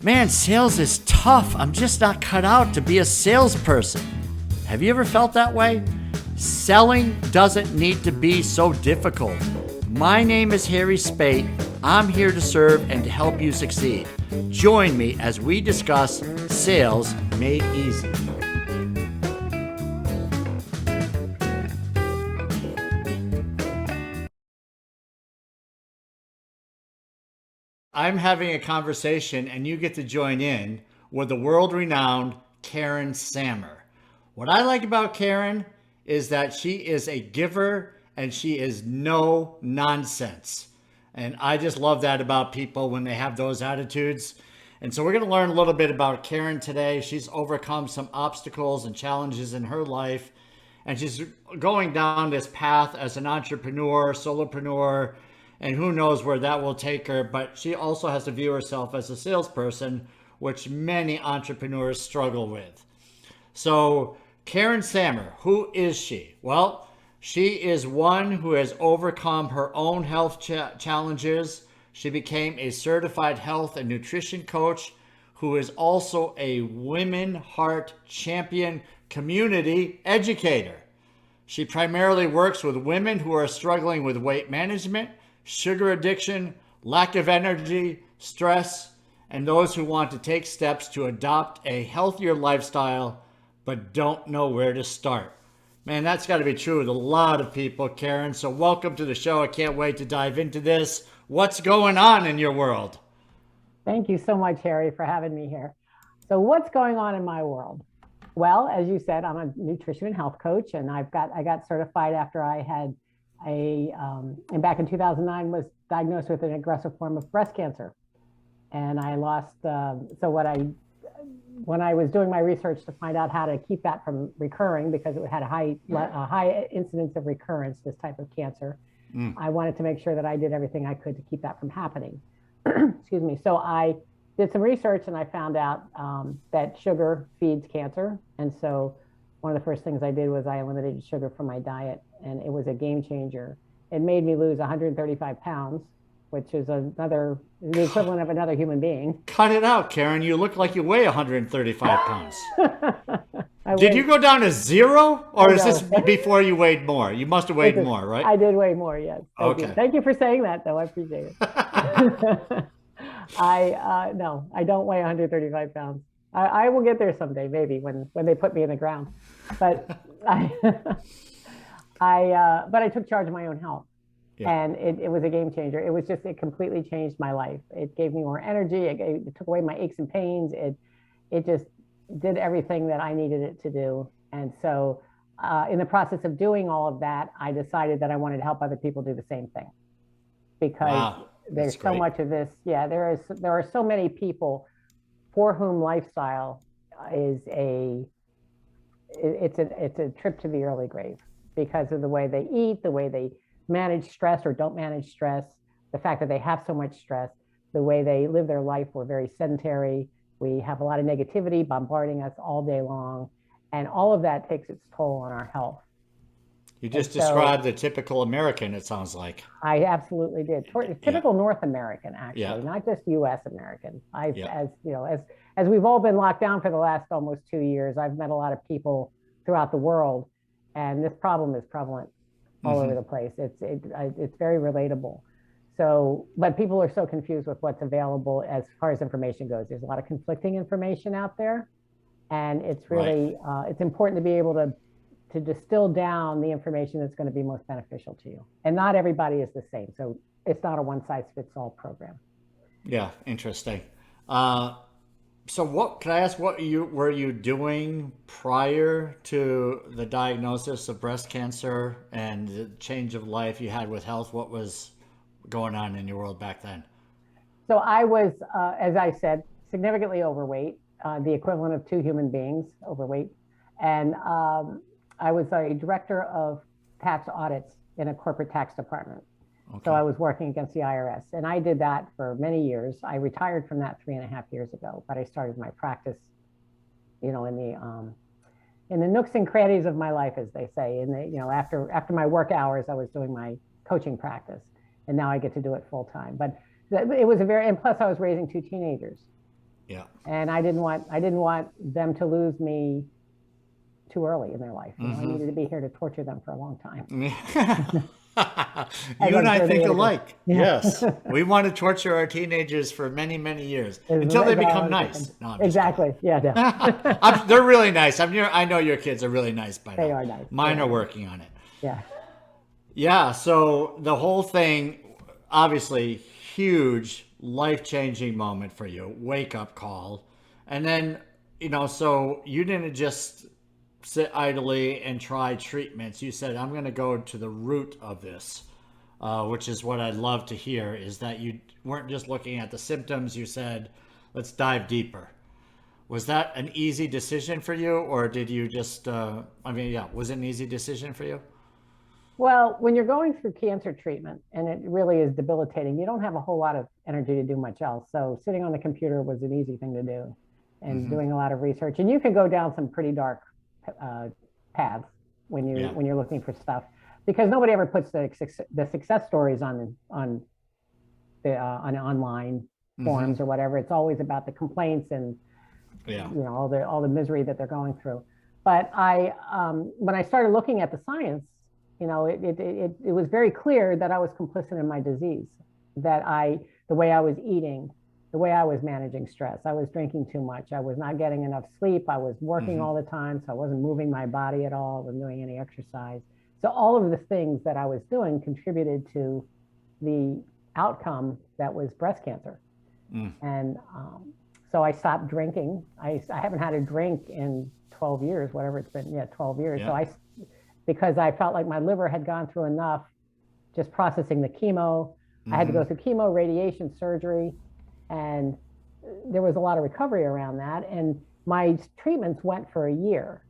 Man, sales is tough. I'm just not cut out to be a salesperson. Have you ever felt that way? Selling doesn't need to be so difficult. My name is Harry Spate. I'm here to serve and to help you succeed. Join me as we discuss sales made easy. I'm having a conversation and you get to join in with the world-renowned Karen Sammer. What I like about Karen is that she is a giver and she is no nonsense. And I just love that about people when they have those attitudes. And so we're going to learn a little bit about Karen today. She's overcome some obstacles and challenges in her life. And she's going down this path as an entrepreneur, solopreneur, and who knows where that will take her. But she also has to view herself as a salesperson, which many entrepreneurs struggle with. So Karen Sammer, who is she? Well, she is one who has overcome her own health challenges. She became a certified health and nutrition coach who is also a WomenHeart Champion Community Educator. She primarily works with women who are struggling with weight management, sugar addiction, lack of energy, stress, and those who want to take steps to adopt a healthier lifestyle but don't know where to start. Man, that's got to be true with a lot of people, Karen. So welcome to the show. I can't wait to dive into this. What's going on in your world? Thank you so much, Harry, for having me here. So what's going on in my world? Well, as you said, I'm a nutrition and health coach, and I got certified after I had and back in 2009 was diagnosed with an aggressive form of breast cancer. And I lost, when I was doing my research to find out how to keep that from recurring, because it had a high incidence of recurrence, this type of cancer, I wanted to make sure that I did everything I could to keep that from happening. Excuse me. So I did some research and I found out that sugar feeds cancer. And so one of the first things I did was I eliminated sugar from my diet, and it was a game changer. It made me lose 135 pounds, which is the equivalent of another human being. Cut it out, Karen. You look like you weigh 135 pounds. Did you go down to zero, or is this before you weighed more? You must have weighed more, right? I did weigh more, yes. Thank you for saying that, though. I appreciate it. No, I don't weigh 135 pounds. I will get there someday, maybe when they put me in the ground. But I took charge of my own health, and it was a game changer. It completely changed my life. It gave me more energy. It took away my aches and pains. It just did everything that I needed it to do. And so, in the process of doing all of that, I decided that I wanted to help other people do the same thing, because there's so much of this. Yeah, there are so many people for whom lifestyle is a trip to the early grave, because of the way they eat, the way they manage stress or don't manage stress, the fact that they have so much stress, the way they live their life. We're very sedentary. We have a lot of negativity bombarding us all day long, and all of that takes its toll on our health. You just described the typical American, it sounds like. I absolutely did. Typical North American, actually, not just U.S. American. As we've all been locked down for the last almost 2 years, I've met a lot of people throughout the world, and this problem is prevalent all over the place. It's very relatable. So, but people are so confused with what's available as far as information goes. There's a lot of conflicting information out there, and it's really it's important to be able to distill down the information that's going to be most beneficial to you. And not everybody is the same. So it's not a one-size-fits-all program. Yeah, interesting. So can I ask what were you doing prior to the diagnosis of breast cancer and the change of life you had with health? What was going on in your world back then? So I was, as I said, significantly overweight, the equivalent of 2 human beings overweight. And I was a director of tax audits in a corporate tax department. Okay. So I was working against the IRS, and I did that for many years. I retired from that 3.5 years ago, but I started my practice, in the nooks and crannies of my life, as they say. And after my work hours, I was doing my coaching practice, and now I get to do it full time. But it was and plus I was raising 2 teenagers. Yeah. And I didn't want them to lose me too early in their life. You know, I needed to be here to torture them for a long time. You and I think alike. Yeah. Yes. We want to torture our teenagers for many, many years until they become nice. No, I'm exactly. Yeah. No. they're really nice. I know your kids are really nice by now. They are nice. Mine are working on it. Yeah. Yeah. So the whole thing, obviously, huge life-changing moment for you, wake up call. And then, so you didn't just sit idly and try treatments. You said, I'm going to go to the root of this, which is what I'd love to hear, is that you weren't just looking at the symptoms. You said, let's dive deeper. Was that an easy decision for you, or did you just, was it an easy decision for you? Well, when you're going through cancer treatment and it really is debilitating, you don't have a whole lot of energy to do much else. So sitting on the computer was an easy thing to do, and doing a lot of research. And you can go down some pretty dark paths when you're looking for stuff, because nobody ever puts the success stories on online forums or whatever. It's always about the complaints and all the misery that they're going through. But when I started looking at the science, it was very clear that I was complicit in my disease, that the way I was eating, the way I was managing stress, I was drinking too much, I was not getting enough sleep, I was working all the time, so I wasn't moving my body at all, I wasn't doing any exercise. So all of the things that I was doing contributed to the outcome that was breast cancer. And so I stopped drinking. I haven't had a drink in 12 years, whatever it's been, 12 years. Yeah. So because I felt like my liver had gone through enough just processing the chemo. I had to go through chemo, radiation, surgery, and there was a lot of recovery around that. And my treatments went for a year.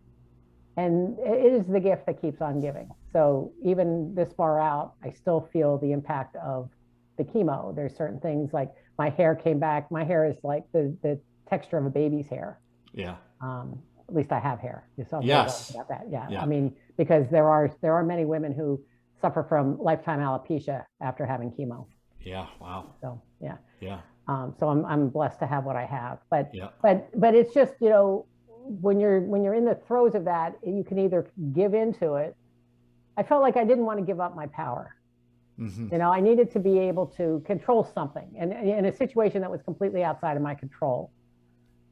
And it is the gift that keeps on giving. So even this far out, I still feel the impact of the chemo. There's certain things like my hair came back. My hair is like the texture of a baby's hair. Yeah. At least I have hair. Yes. About that. Yeah. I mean, because there are many women who suffer from lifetime alopecia after having chemo. Yeah. Wow. So yeah. Yeah. So I'm blessed to have what I have. But it's just, when you're in the throes of that, you can either give into it. I felt like I didn't want to give up my power. I needed to be able to control something. And in a situation that was completely outside of my control,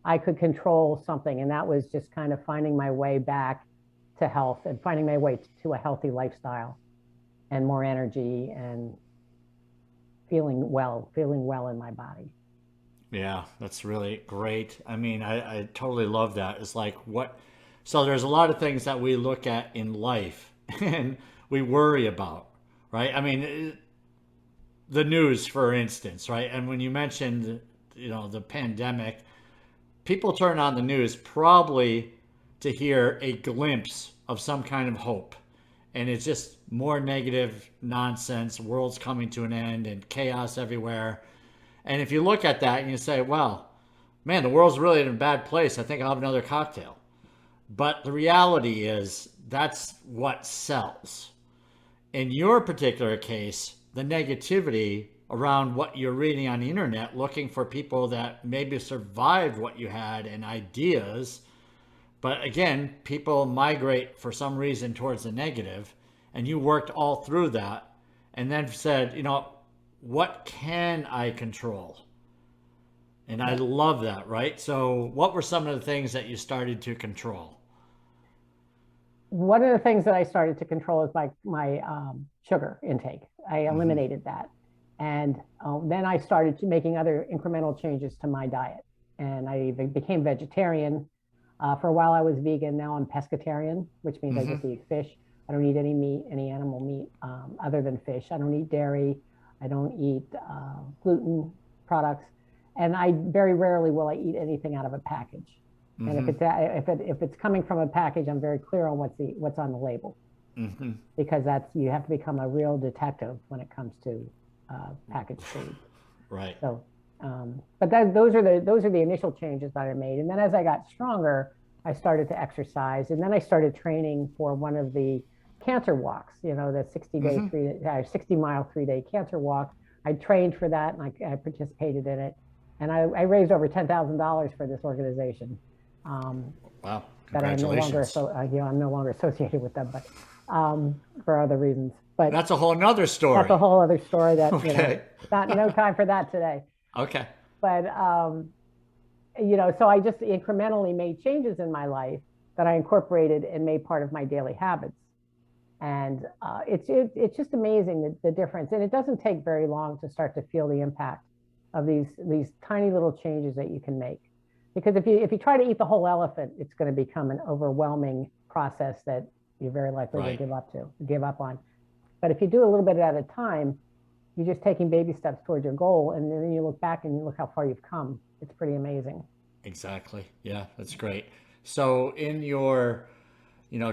I could control something. And that was just kind of finding my way back to health and finding my way to a healthy lifestyle and more energy and feeling well in my body. Yeah, that's really great. I mean, I totally love that. It's like so there's a lot of things that we look at in life and we worry about, right? I mean, the news, for instance, right? And when you mentioned, the pandemic, people turn on the news probably to hear a glimpse of some kind of hope. And it's just more negative nonsense, world's coming to an end and chaos everywhere. And if you look at that and you say, well, man, the world's really in a bad place, I think I'll have another cocktail. But the reality is that's what sells. In your particular case, the negativity around what you're reading on the internet, looking for people that maybe survived what you had and ideas. But again, people migrate for some reason towards the negative, and you worked all through that and then said, what can I control? And I love that, right? So what were some of the things that you started to control? One of the things that I started to control is my sugar intake. I eliminated that. And then I started making other incremental changes to my diet. And I became vegetarian. For a while I was vegan. Now I'm pescatarian, which means I just eat fish. I don't eat any meat, any animal meat other than fish. I don't eat dairy. I don't eat gluten products. And I very rarely will I eat anything out of a package. And if it's coming from a package, I'm very clear on what's on the label, because you have to become a real detective when it comes to packaged food. Right. So, but those are the initial changes that I made. And then as I got stronger, I started to exercise, and then I started training for one of the cancer walks. The 60-mile 3-day cancer walk. I trained for that, and I participated in it. And I raised over $10,000 for this organization. Wow. That I'm no longer, I'm no longer associated with them, but for other reasons. But that's a whole nother story. That's a whole other story that, okay. No time for that today. Okay. But, so I just incrementally made changes in my life that I incorporated and made part of my daily habits. And it's just amazing the difference. And it doesn't take very long to start to feel the impact of these tiny little changes that you can make. Because if you try to eat the whole elephant, it's going to become an overwhelming process that you're very likely to give up on. But if you do a little bit at a time, you're just taking baby steps towards your goal, and then you look back and you look how far you've come. It's pretty amazing. Exactly. Yeah, that's great. So in your,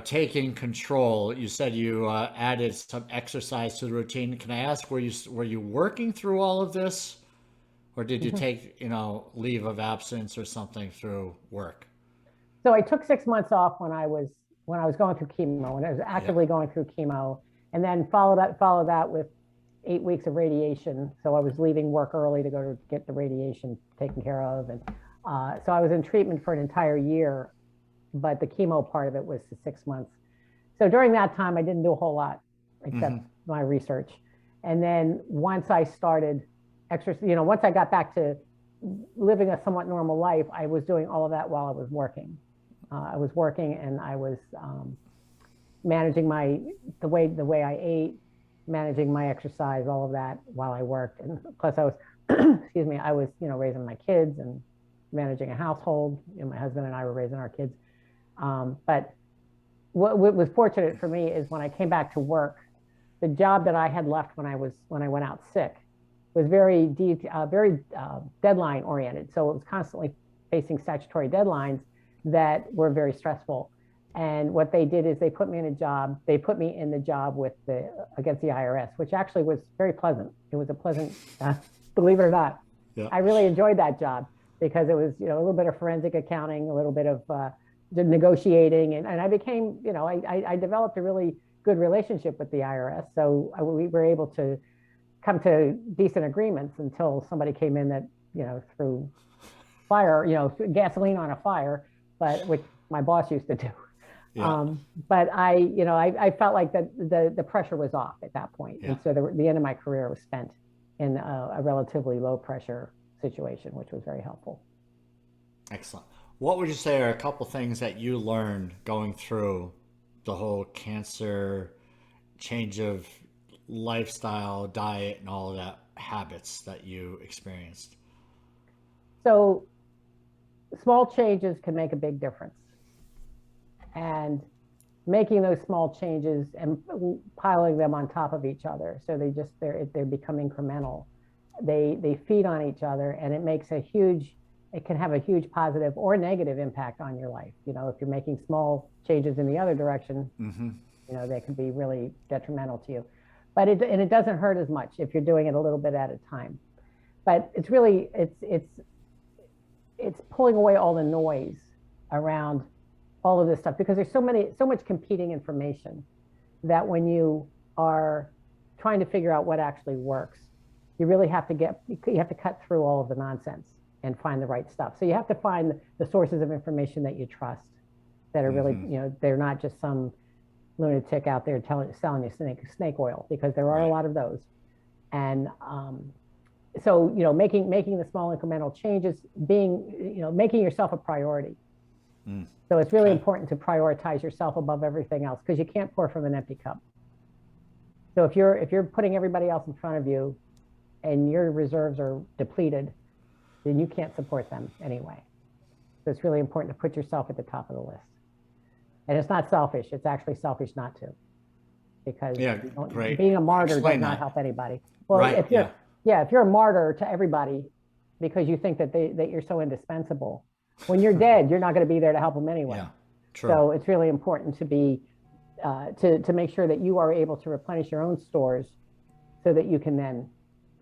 taking control, you said you added some exercise to the routine. Can I ask, were you working through all of this? Or did you take, leave of absence or something through work? So I took 6 months off when I was going through chemo, when I was actively going through chemo, and then followed that with 8 weeks of radiation. So I was leaving work early to go to get the radiation taken care of. And so I was in treatment for an entire year, but the chemo part of it was 6 months. So during that time, I didn't do a whole lot except my research. And then once I started once I got back to living a somewhat normal life, I was doing all of that while I was working. I was working and I was managing the way I ate, managing my exercise, all of that while I worked. And plus I was, I was, raising my kids and managing a household. My husband and I were raising our kids. But what was fortunate for me is when I came back to work, the job that I had left when I went out sick was very deadline oriented. So it was constantly facing statutory deadlines that were very stressful. And what they did is they put me in the job against the IRS, which actually was very pleasant. It was a pleasant, believe it or not. Yeah. I really enjoyed that job because it was, a little bit of forensic accounting, a little bit of negotiating. And I became, I developed a really good relationship with the IRS. So we were able to come to decent agreements until somebody came in that, threw fire, gasoline on a fire, which my boss used to do. Yeah. But I felt like the pressure was off at that point. Yeah. And so the end of my career was spent in a relatively low pressure situation, which was very helpful. Excellent. What would you say are a couple things that you learned going through the whole cancer, change of lifestyle, diet, and all of that habits that you experienced? So small changes can make a big difference. And making those small changes and piling them on top of each other, so they become incremental. They feed on each other, and it can have a huge positive or negative impact on your life. If you're making small changes in the other direction, they can be really detrimental to you. But it doesn't hurt as much if you're doing it a little bit at a time. But it's really it's pulling away all the noise around all of this stuff, because there's so much competing information that when you are trying to figure out what actually works, you really have to cut through all of the nonsense and find the right stuff. So you have to find the sources of information that you trust, that are really, they're not just some lunatic out there selling you snake oil, because there are a lot of those. And so making the small incremental changes, making yourself a priority. So it's really important to prioritize yourself above everything else, because you can't pour from an empty cup. So if you're putting everybody else in front of you and your reserves are depleted, then you can't support them anyway. So it's really important to put yourself at the top of the list. And it's not selfish. It's actually selfish not to, because being a martyr does not help anybody. Well, if you're a martyr to everybody because you think that you're so indispensable, when you're dead, you're not going to be there to help them anyway. Yeah, true. So it's really important to be to make sure that you are able to replenish your own stores, so that you can then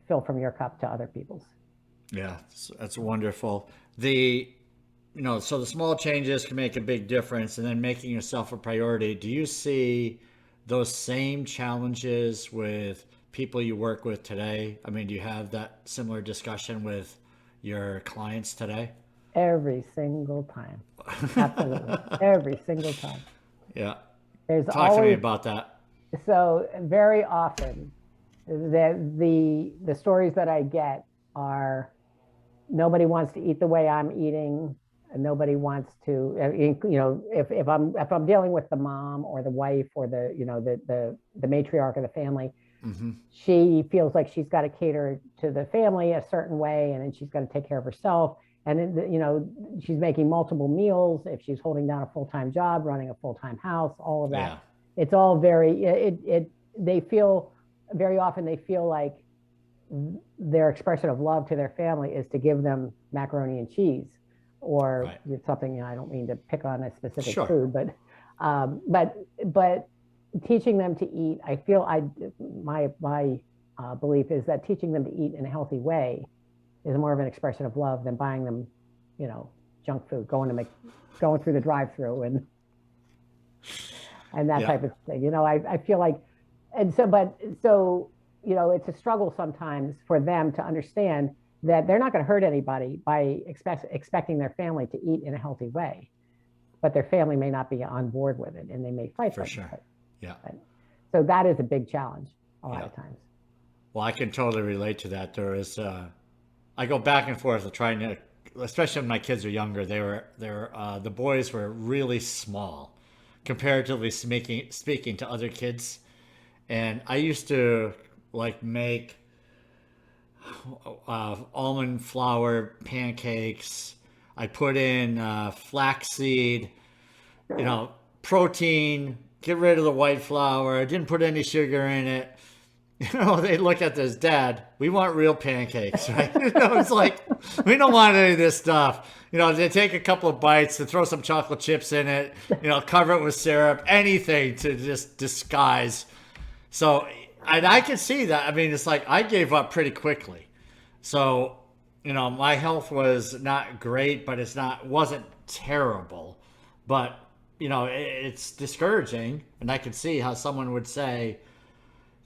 fill from your cup to other people's. Yeah, that's wonderful. So the small changes can make a big difference, and then making yourself a priority. Do you see those same challenges with people you work with today? I mean, do you have that similar discussion with, your clients today? Every single time. Absolutely. Every single time. Yeah. There's Talk to me always, about that. so very often the stories that I get are nobody wants to eat the way I'm eating. Nobody wants to, if I'm dealing with the mom or the wife or the matriarch of the family, she feels like she's got to cater to the family a certain way, and then she's got to take care of herself. And she's making multiple meals if she's holding down a full-time job, running a full-time house, all of that. Yeah. It's all they feel very often they feel like their expression of love to their family is to give them macaroni and cheese or something. I don't mean to pick on a specific food, but teaching them to eat, I feel my belief is that teaching them to eat in a healthy way is more of an expression of love than buying them, junk food, going through the drive-through and that type of thing. I feel like, it's a struggle sometimes for them to understand that they're not going to hurt anybody by expecting their family to eat in a healthy way, but their family may not be on board with it, and they may fight for sure. Yeah. So that is a big challenge a lot of times. Well, I can totally relate to that. There is, I go back and forth with trying to, especially when my kids are younger. The boys were really small, comparatively speaking to other kids, and I used to make almond flour pancakes. I put in flaxseed, protein. Get rid of the white flour. I didn't put any sugar in it. They look at this, Dad, we want real pancakes, right? It's like, we don't want any of this stuff. They take a couple of bites to throw some chocolate chips in it, cover it with syrup, anything to just disguise. So, and I can see that. I mean, it's like I gave up pretty quickly. So, my health was not great, but wasn't terrible. But, it's discouraging. And I could see how someone would say,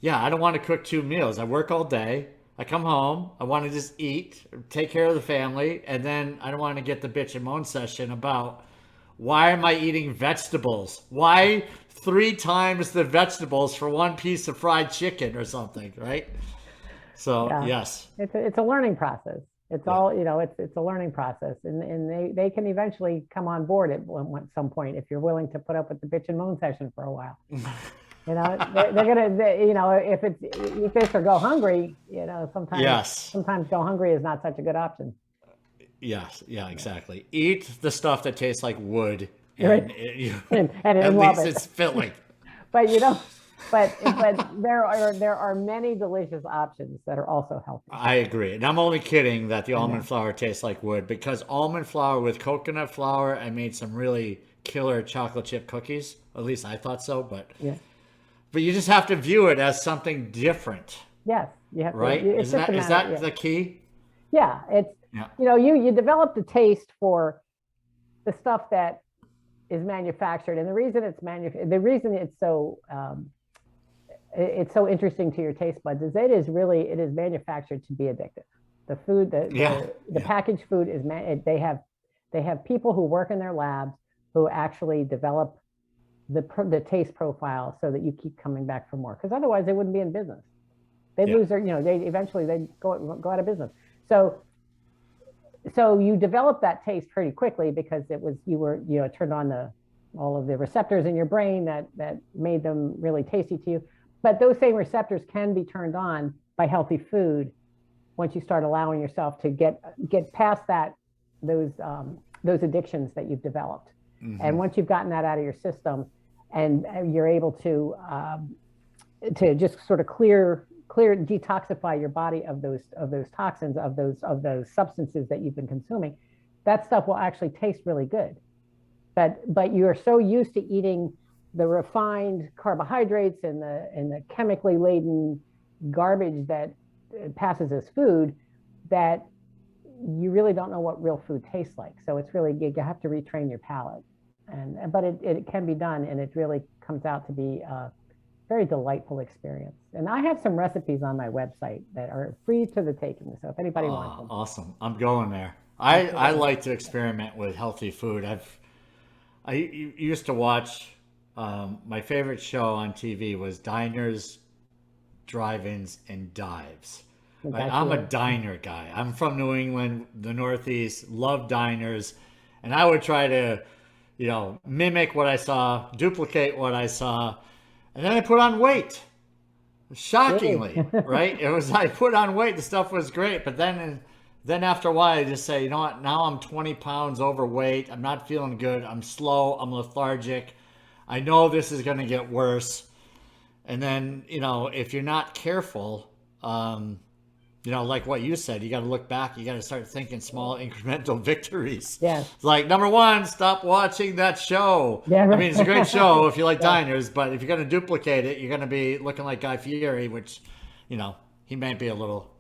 yeah, I don't want to cook 2 meals. I work all day. I come home. I want to just eat, take care of the family. And then I don't want to get the bitch and moan session about why am I eating vegetables? Why 3 times the vegetables for 1 piece of fried chicken or something, right? So, yes. It's a learning process. It's all, it's a learning process. And they can eventually come on board at some point if you're willing to put up with the bitch and moan session for a while. They're gonna, if it's eat this or go hungry, sometimes go hungry is not such a good option. Yes, yeah, exactly. Eat the stuff that tastes like wood, and at least it's filling. But there are many delicious options that are also healthy. I agree, and I'm only kidding that the almond flour tastes like wood, because almond flour with coconut flour, I made some really killer chocolate chip cookies. At least I thought so, but you just have to view it as something different. Yes, you have right. To, is that the key? Yeah, it's you develop the taste for the stuff that is manufactured, and the reason it's so interesting to your taste buds is it is manufactured to be addictive. The food, the packaged food is they have people who work in their labs who actually develop the taste profile so that you keep coming back for more, because otherwise they wouldn't be in business. They'd lose their, they'd go out of business. So you develop that taste pretty quickly because it turned on all of the receptors in your brain that made them really tasty to you. But those same receptors can be turned on by healthy food once you start allowing yourself to get past those addictions that you've developed. Mm-hmm. And once you've gotten that out of your system, and you're able to just sort of detoxify your body of those toxins, of those substances that you've been consuming, that stuff will actually taste really good. But you are so used to eating the refined carbohydrates and the chemically laden garbage that passes as food that you really don't know what real food tastes like. So it's really, you have to retrain your palate. But it can be done, and it really comes out to be very delightful experience. And I have some recipes on my website that are free to the taking. So if anybody wants them. Awesome. I'm going there. I like to experiment with healthy food. I used to watch, my favorite show on TV was Diners, Drive-ins, and Dives. Right? I'm a diner guy. I'm from New England, the Northeast, love diners. And I would try to, mimic what I saw, duplicate what I saw. And then I put on weight. Shockingly, right? It was, I put on weight. The stuff was great. But then after a while, I just say, you know what? Now I'm 20 pounds overweight. I'm not feeling good. I'm slow. I'm lethargic. I know this is going to get worse. And then, if you're not careful, like what you said, you got to look back. You got to start thinking small incremental victories. Yeah. It's like, number one, stop watching that show. Yeah, right. I mean, it's a great show if you like diners, but if you're going to duplicate it, you're going to be looking like Guy Fieri, which, he might be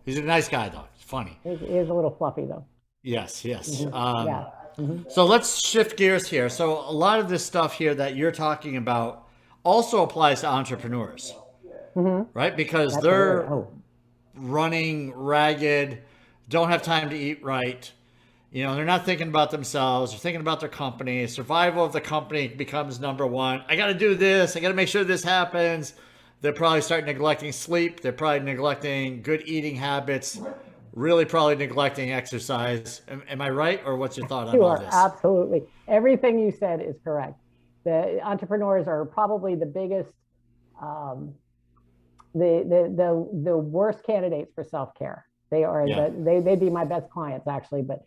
he's a nice guy though. It's funny. He is a little fluffy though. Yes. Mm-hmm. So let's shift gears here. So a lot of this stuff here that you're talking about also applies to entrepreneurs, right? Because they're running ragged, don't have time to eat right. They're not thinking about themselves. They're thinking about their company. Survival of the company becomes number one. I got to do this. I got to make sure this happens. They're probably start neglecting sleep. They're probably neglecting good eating habits. Really probably neglecting exercise. Am I right? Or what's your thought on all this? Absolutely. Everything you said is correct. The entrepreneurs are probably the biggest, the worst candidates for self-care. They are they'd be my best clients actually, but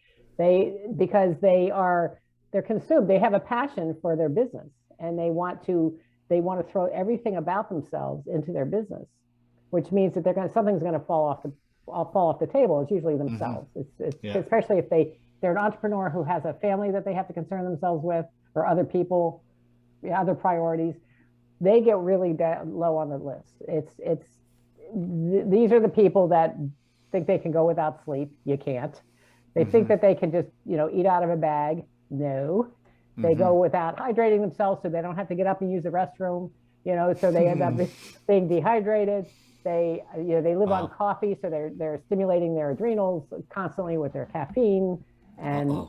because they're consumed. They have a passion for their business and they want to throw everything about themselves into their business, which means that something's going to fall off the table. It's usually themselves. Especially if they're an entrepreneur who has a family that they have to concern themselves with, or other people, other priorities. They get really low on the list. These are the people that think they can go without sleep. You can't. They think that they can just, eat out of a bag. No. They go without hydrating themselves so they don't have to get up and use the restroom, so they end up being dehydrated. They live on coffee, so they're stimulating their adrenals constantly with their caffeine. And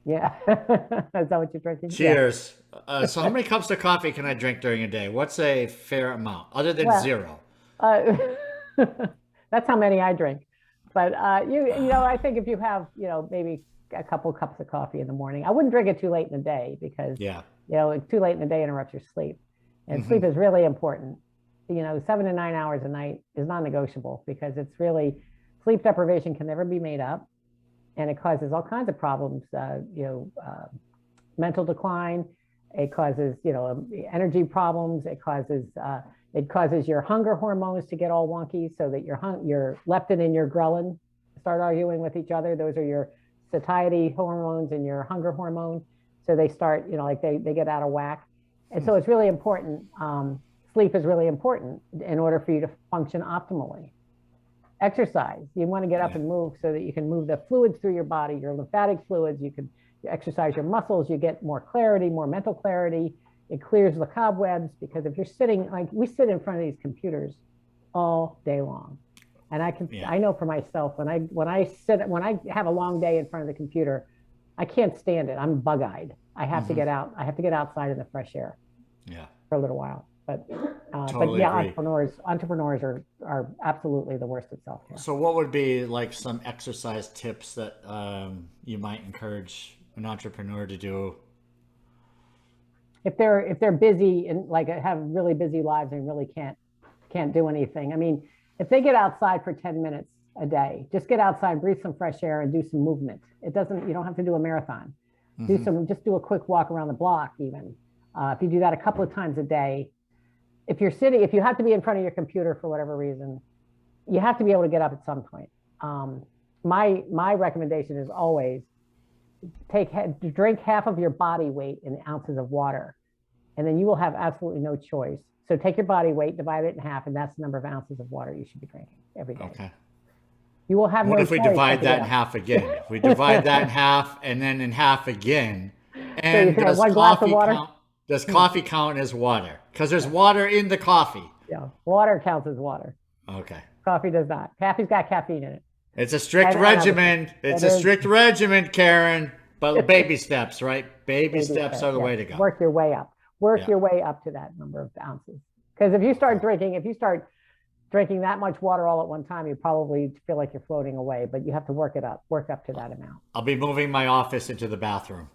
yeah, is that what you're drinking? Cheers. Yeah. So how many cups of coffee can I drink during a day? What's a fair amount other than zero? That's how many I drink. But I think if you have, maybe a couple cups of coffee in the morning, I wouldn't drink it too late in the day because, too late in the day interrupts your sleep. And sleep is really important. 7 to 9 hours a night is non-negotiable because it's really, sleep deprivation can never be made up. And it causes all kinds of problems, mental decline. It causes, energy problems. It causes your hunger hormones to get all wonky so that your leptin and your ghrelin start arguing with each other. Those are your satiety hormones and your hunger hormone. So they start, they get out of whack. And so it's really important. Sleep is really important in order for you to function optimally. Exercise. You want to get up and move so that you can move the fluids through your body, your lymphatic fluids. You can exercise your muscles. You get more clarity, more mental clarity. It clears the cobwebs because if you're sitting, like we sit in front of these computers all day long. And I know for myself, when I have a long day in front of the computer, I can't stand it. I'm bug-eyed. I have to get out. I have to get outside in the fresh air for a little while. But entrepreneurs are absolutely the worst at self-care. So what would be like some exercise tips that you might encourage an entrepreneur to do? If they're busy and have really busy lives and really can't do anything. I mean, if they get outside for 10 minutes a day, just get outside, breathe some fresh air and do some movement. You don't have to do a marathon. Just do a quick walk around the block even. If you do that a couple of times a day, if you have to be in front of your computer for whatever reason, you have to be able to get up at some point. My recommendation is always drink half of your body weight in ounces of water, and then you will have absolutely no choice. So take your body weight, divide it in half, and that's the number of ounces of water you should be drinking every day. Okay. You will have what if we divide that in half again? If we divide that in half and then in half again, and so does one glass of water? Does coffee count as water? Because there's water in the coffee. Yeah. Water counts as water. Okay. Coffee does not. Coffee's got caffeine in it. It's a strict regimen. It's a strict regimen, Karen. But baby steps, right? Baby steps are the way to go. Work your way up. Work your way up to that number of ounces. Because if you start drinking that much water all at one time, you probably feel like you're floating away. But you have to work up to that amount. I'll be moving my office into the bathroom.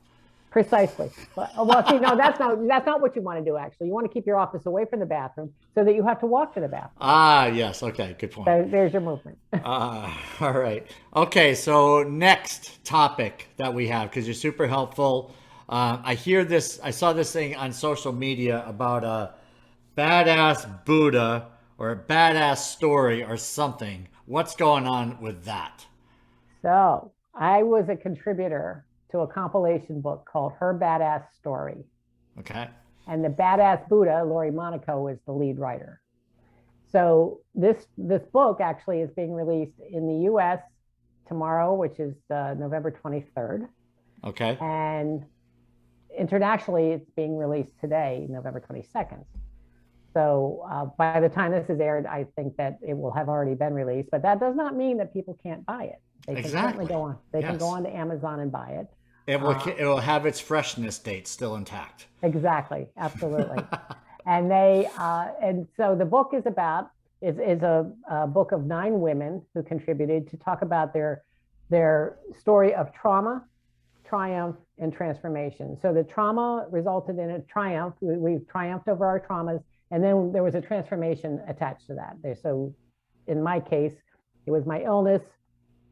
Precisely. Well, see, no, that's not what you want to do. Actually, you want to keep your office away from the bathroom so that you have to walk to the bathroom. Ah, yes. Okay, good point. So there's your movement. All right. Okay, so next topic that we have, because you're super helpful. I saw this thing on social media about a badass Buddha or a badass story or something. What's going on with that? So I was a contributor to a compilation book called Her Badass Story. Okay. And the badass Buddha, Lori Monaco, is the lead writer. So this book actually is being released in the U.S. tomorrow, which is November 23rd. Okay. And internationally, it's being released today, November 22nd. So by the time this is aired, I think that it will have already been released. But that does not mean that people can't buy it. They can certainly go on. They can go on to Amazon and buy it. It will have its freshness date still intact. Exactly, absolutely. And so the book is a book of 9 women who contributed to talk about their story of trauma, triumph, and transformation. So the trauma resulted in a triumph. We've triumphed over our traumas, and then there was a transformation attached to that. So in my case, it was my illness.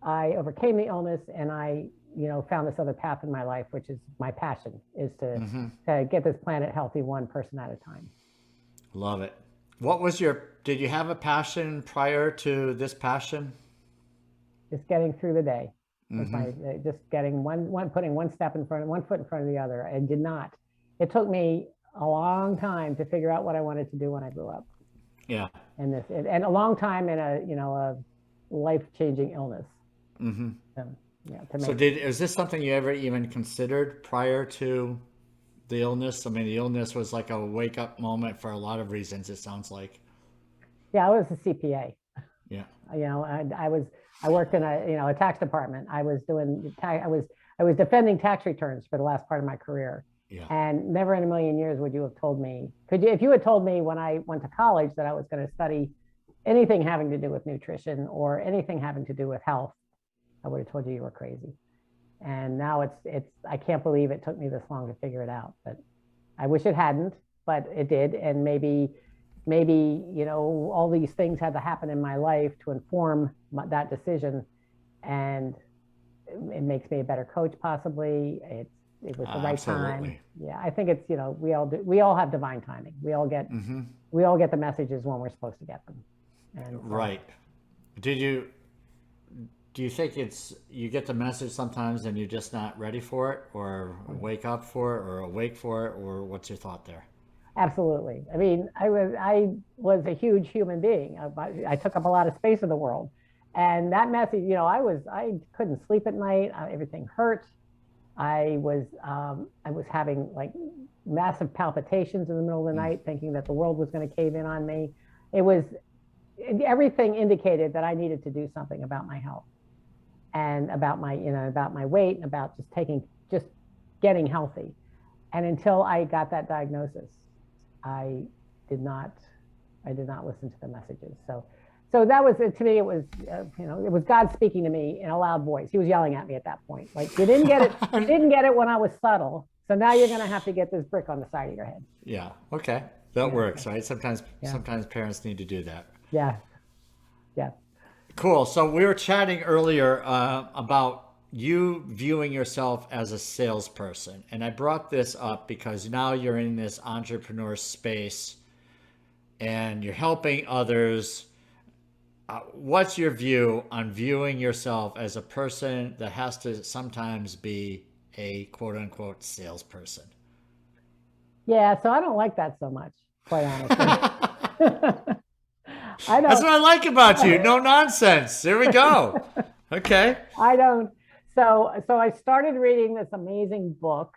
I overcame the illness, and I found this other path in my life, which is my passion, is to get this planet healthy, one person at a time. Love it. Did you have a passion prior to this passion? Just getting through the day. Just getting putting one foot in front of the other. I did not. It took me a long time to figure out what I wanted to do when I grew up. Yeah. And a long time in a life-changing illness. Mm-hmm. So is this something you ever even considered prior to the illness? I mean, the illness was like a wake-up moment for a lot of reasons, it sounds like. Yeah, I was a CPA. Yeah. I worked in a tax department. I was defending tax returns for the last part of my career. Yeah. And never in a million years would you have told me, if you had told me when I went to college that I was going to study anything having to do with nutrition or anything having to do with health, I would have told you were crazy. And now I can't believe it took me this long to figure it out, but I wish it hadn't, but it did. And maybe, all these things had to happen in my life to inform that decision. And it makes me a better coach, possibly. It was the right time. Yeah. I think it's, we all have divine timing. We all get the messages when we're supposed to get them. And right. Do you think you get the message sometimes and you're just not ready for it, or wake up for it, or awake for it, or what's your thought there? Absolutely. I mean, I was a huge human being. I took up a lot of space in the world, and that message, I couldn't sleep at night. Everything hurt. I was having like massive palpitations in the middle of the night, thinking that the world was going to cave in on me. Everything indicated that I needed to do something about my health and about my weight and about just getting healthy. And until I got that diagnosis, I did not listen to the messages. So that was, to me, it was God speaking to me in a loud voice. He was yelling at me at that point. Like, you didn't get it when I was subtle. So now you're going to have to get this brick on the side of your head. Yeah. Okay. That works, right? Sometimes parents need to do that. Yeah. Yeah. Cool. So we were chatting earlier about you viewing yourself as a salesperson. And I brought this up because now you're in this entrepreneur space and you're helping others. What's your view on viewing yourself as a person that has to sometimes be a quote unquote salesperson? Yeah, so I don't like that so much, quite honestly. That's what I like about you. No nonsense. There we go. Okay. I don't. So I started reading this amazing book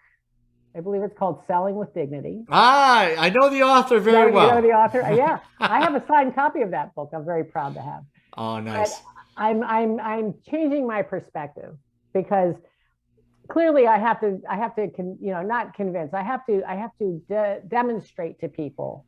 I believe it's called Selling with Dignity. I know the author very well. You know the author? Yeah. I have a signed copy of that book. I'm very proud to have. Oh, nice. But I'm changing my perspective, because clearly I have to, not convince. I have to demonstrate to people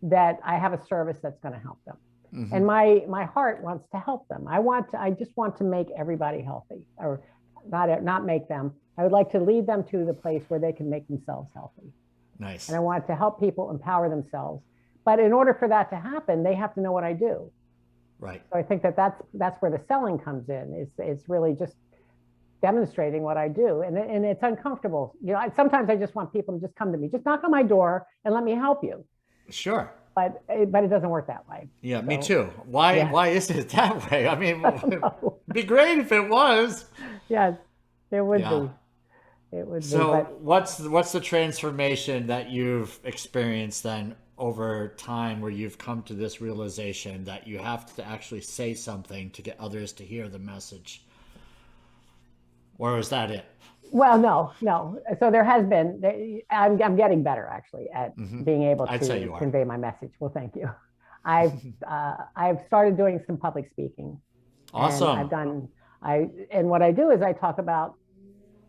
that I have a service that's going to help them. Mm-hmm. And my heart wants to help them. I just want to make everybody healthy, or not make them. I would like to lead them to the place where they can make themselves healthy. Nice. And I want to help people empower themselves. But in order for that to happen, they have to know what I do. Right. So I think that's where the selling comes in. It's really just demonstrating what I do. And it's uncomfortable. Sometimes I just want people to just come to me, just knock on my door and let me help you. Sure. But it doesn't work that way. Yeah, so, me too. Why is it that way? I mean, it'd be great if it was. Yes, it would be. It would be. So what's the transformation that you've experienced then over time, where you've come to this realization that you have to actually say something to get others to hear the message? Or is that it? Well, no. So there has been, I'm getting better actually at being able to convey my message. Well, thank you. I've started doing some public speaking. Awesome. And what I do is I talk about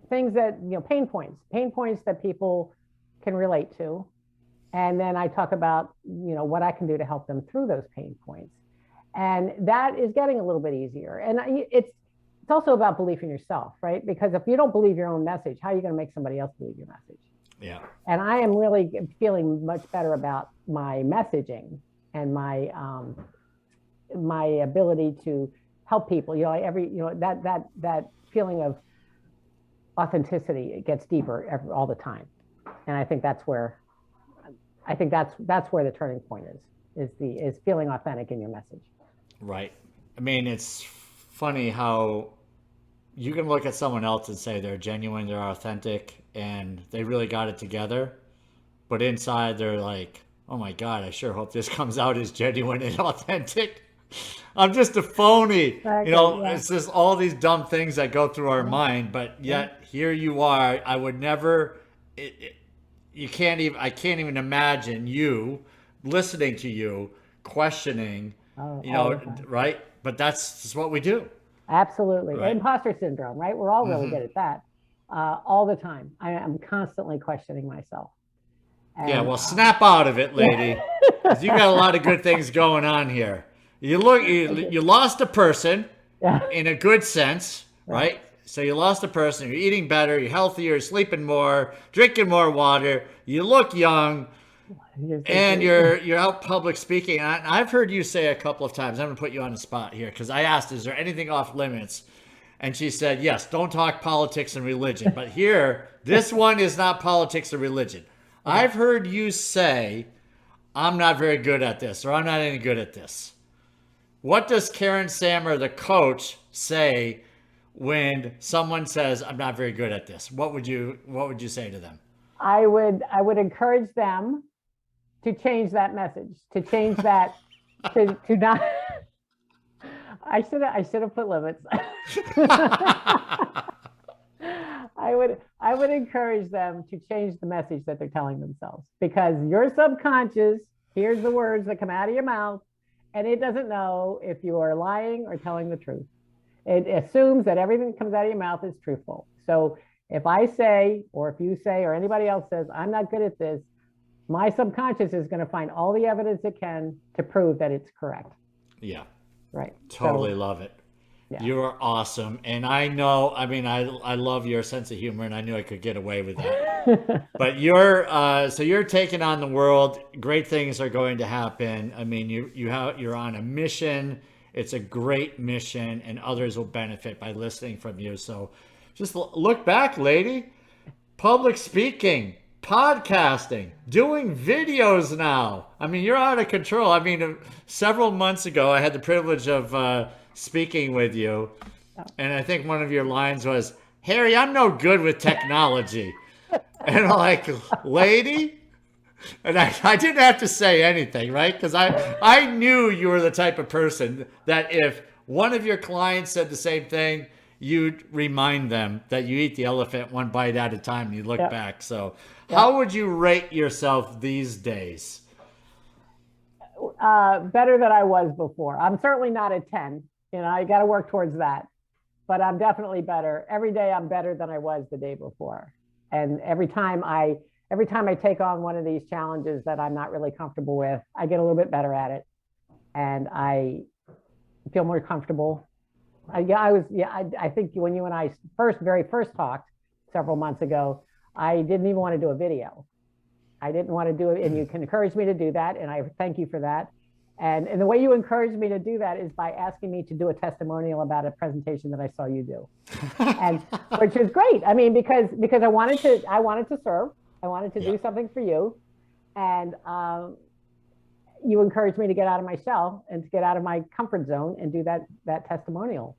things that, pain points that people can relate to. And then I talk about, what I can do to help them through those pain points. And that is getting a little bit easier. And it's also about belief in yourself, right? Because if you don't believe your own message, how are you going to make somebody else believe your message? Yeah. And I am really feeling much better about my messaging and my my ability to help people. That feeling of authenticity, it gets deeper all the time. And I think that's where the turning point is feeling authentic in your message. Right. I mean, it's funny how you can look at someone else and say they're genuine, they're authentic, and they really got it together. But inside they're like, oh my God, I sure hope this comes out as genuine and authentic. I'm just a phony. Exactly, It's just all these dumb things that go through our mind, but yet here you are. I would never, I can't even imagine you listening to you, questioning, right? But that's just what we do. Absolutely. Right. Imposter syndrome, right? We're all really good at that all the time. I am constantly questioning myself. And, well, snap out of it, lady. Because you got a lot of good things going on here. You lost a person in a good sense, right? So you lost a person. You're eating better. You're healthier. You're sleeping more. Drinking more water. You look young. And you're out public speaking. I've heard you say a couple of times, I'm going to put you on the spot here, because I asked, is there anything off limits? And she said, yes, don't talk politics and religion. But here, this one is not politics or religion. I've heard you say, I'm not very good at this, or I'm not any good at this. What does Karen Sammer, the coach, say when someone says, I'm not very good at this? What would you say to them? I would encourage them to change that message, to change that, to not. I should have put limits. I would encourage them to change the message that they're telling themselves, because your subconscious hears the words that come out of your mouth, and it doesn't know if you are lying or telling the truth. It assumes that everything that comes out of your mouth is truthful. So if I say, or if you say, or anybody else says, I'm not good at this, my subconscious is going to find all the evidence it can to prove that it's correct. Yeah. Right. Totally love it. Yeah. You are awesome. And I know, I love your sense of humor, and I knew I could get away with that. But you're taking on the world. Great things are going to happen. I mean, you're on a mission. It's a great mission, and others will benefit by listening from you. So just look back, lady. Public speaking, podcasting, doing videos now. I mean, you're out of control. I mean, several months ago, I had the privilege of speaking with you, and I think one of your lines was, Harry, I'm no good with technology. And I'm like, lady? And I didn't have to say anything, right? Because I knew you were the type of person that if one of your clients said the same thing, you'd remind them that you eat the elephant one bite at a time and you look Yep. back. So Yep. how would you rate yourself these days? Better than I was before. I'm certainly not a 10. You know, I got to work towards that, but I'm definitely better. Every day I'm better than I was the day before. And every time I take on one of these challenges that I'm not really comfortable with, I get a little bit better at it, and I feel more comfortable. I think when you and I very first talked several months ago, I didn't even want to do a video. I didn't want to do it, and you can encourage me to do that, and I thank you for that. And the way you encouraged me to do that is by asking me to do a testimonial about a presentation that I saw you do, and which is great. I mean, because I wanted to serve, I wanted to do something for you, and you encouraged me to get out of my shell and to get out of my comfort zone and do that testimonial.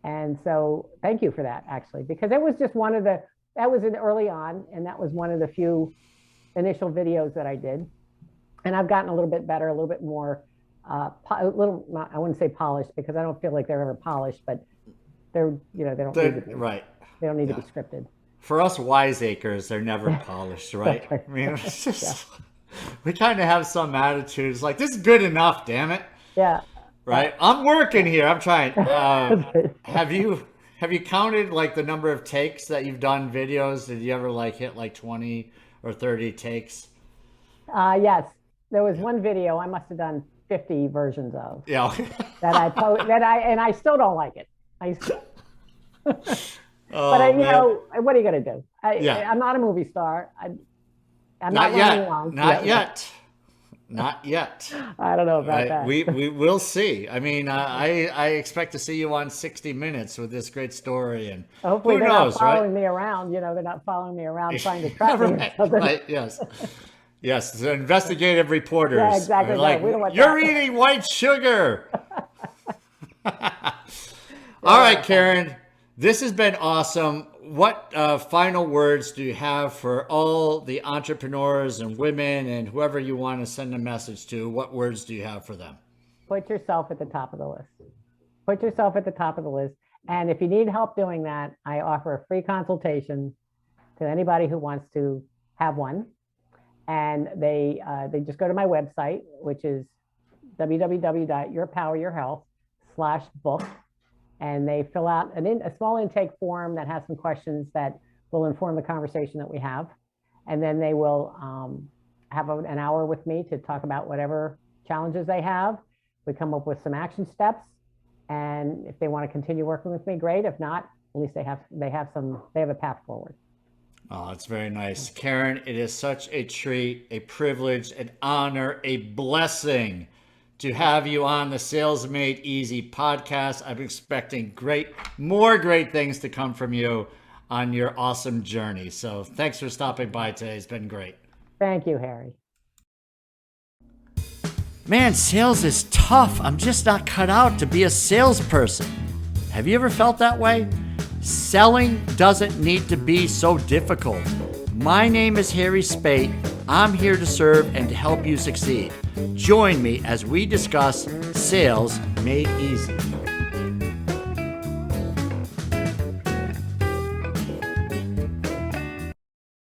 And so thank you for that, actually, because it was just that was in early on, and that was one of the few initial videos that I did. And I've gotten a little bit better, a little bit more, I wouldn't say polished, because I don't feel like they're ever polished, but they don't need to be. Right. They don't need to be scripted. For us wiseacres, they're never polished, right? Right. I mean, it's just, we kind of have some attitudes like, this is good enough, damn it. Yeah. Right. I'm working here. I'm trying. Have you counted like the number of takes that you've done videos? Did you ever like hit like 20 or 30 takes? Yes. There was one video I must have done 50 versions of. Yeah. And I still don't like it. But what are you going to do? I'm not a movie star. I'm not yet. Long. Not yet. Not yet. I don't know about that. We will see. I mean, I expect to see you on 60 Minutes with this great story, and hopefully they're not following me around. You know, they're not following me around trying to trap me. Right. Yes. Yes. The investigative reporters. Yeah, exactly. Like, we don't want you're that. eating white sugar. All right, Karen. This has been awesome. What final words do you have for all the entrepreneurs and women and whoever you want to send a message to? What words do you have for them? Put yourself at the top of the list. Put yourself at the top of the list. And if you need help doing that, I offer a free consultation to anybody who wants to have one. And they just go to my website, which is www.yourpoweryourhealth.com/book. And they fill out a small intake form that has some questions that will inform the conversation that we have. And then they will have an hour with me to talk about whatever challenges they have. We come up with some action steps. And if they want to continue working with me, great. If not, at least they have a path forward. Oh, it's very nice. Karen, it is such a treat, a privilege, an honor, a blessing to have you on the Sales Made Easy podcast. I'm expecting more great things to come from you on your awesome journey. So thanks for stopping by today. It's been great. Thank you, Harry. Man, sales is tough. I'm just not cut out to be a salesperson. Have you ever felt that way? Selling doesn't need to be so difficult. My name is Harry Spate. I'm here to serve and to help you succeed. Join me as we discuss Sales Made Easy.